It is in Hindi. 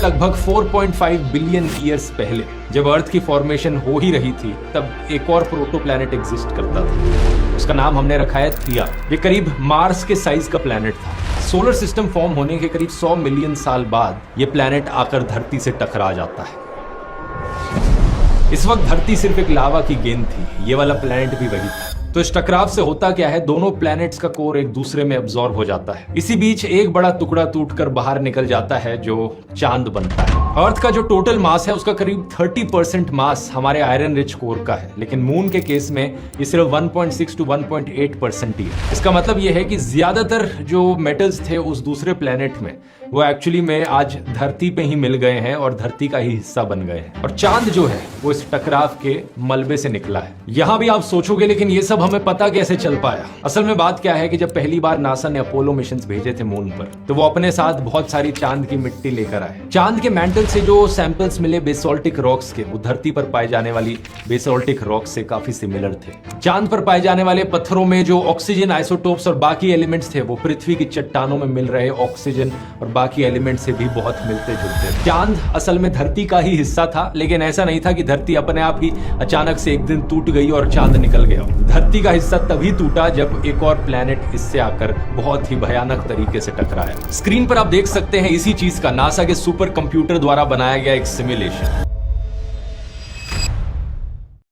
लगभग 4.5 बिलियन ईयर्स पहले जब अर्थ की फॉर्मेशन हो ही रही थी, तब एक और प्रोटो प्लैनेट एग्जिस्ट करता था। उसका नाम हमने रखा है थिया। ये करीब मार्स के साइज का प्लैनेट था। सोलर सिस्टम फॉर्म होने के करीब 100 मिलियन साल बाद ये प्लैनेट आकर धरती से टकरा जाता है। इस वक्त धरती सिर्फ एक लावा की गेंद थी, ये वाला प्लैनेट भी वही था। तो इस टकराव से होता क्या है, दोनों प्लैनेट्स का कोर एक दूसरे में अब्सॉर्ब हो जाता है। इसी बीच एक बड़ा टुकड़ा टूटकर बाहर निकल जाता है जो चांद बनता है। अर्थ का जो टोटल मास है उसका करीब 30% मास हमारे आयरन रिच कोर का है, लेकिन मून के केस में ये सिर्फ 1.6 to 1.8% ही है। इसका मतलब ये है कि ज्यादातर जो मेटल्स थे उस दूसरे प्लैनेट में वो एक्चुअली में आज धरती पे ही मिल गए हैं और धरती का ही हिस्सा बन गए हैं। और चांद जो है वो इस टकराव के मलबे से निकला है। यहां भी आप सोचोगे लेकिन ये सब हमें पता कैसे चल पाया। असल में बात क्या है कि जब पहली बार नासा ने अपोलो मिशन भेजे थे मून पर, तो वो अपने साथ बहुत सारी चांद की मिट्टी लेकर आए। चांद के मैंटल से जो सैंपल्स मिले बेसोल्टिक रॉक्स के, वो धरती पर पाए जाने वाली बेसोल्टिक रॉक्स से काफी सिमिलर थे। चांद पर पाए जाने वाले पत्थरों में जो ऑक्सीजन आइसोटोप्स और बाकी एलिमेंट्स थे वो पृथ्वी की चट्टानों में मिल रहे ऑक्सीजन और बाकी एलिमेंट से भी बहुत मिलते जुलते। चांद असल में धरती का ही हिस्सा था, लेकिन ऐसा नहीं था कि धरती अपने आप ही अचानक से एक दिन टूट गई और चांद निकल गया। धरती का हिस्सा तभी टूटा जब एक और प्लैनेट इससे आकर बहुत ही भयानक तरीके से टकराया। स्क्रीन पर आप देख सकते हैं इसी चीज का नासा के सुपर कंप्यूटर द्वारा बनाया गया एक सिमुलेशन।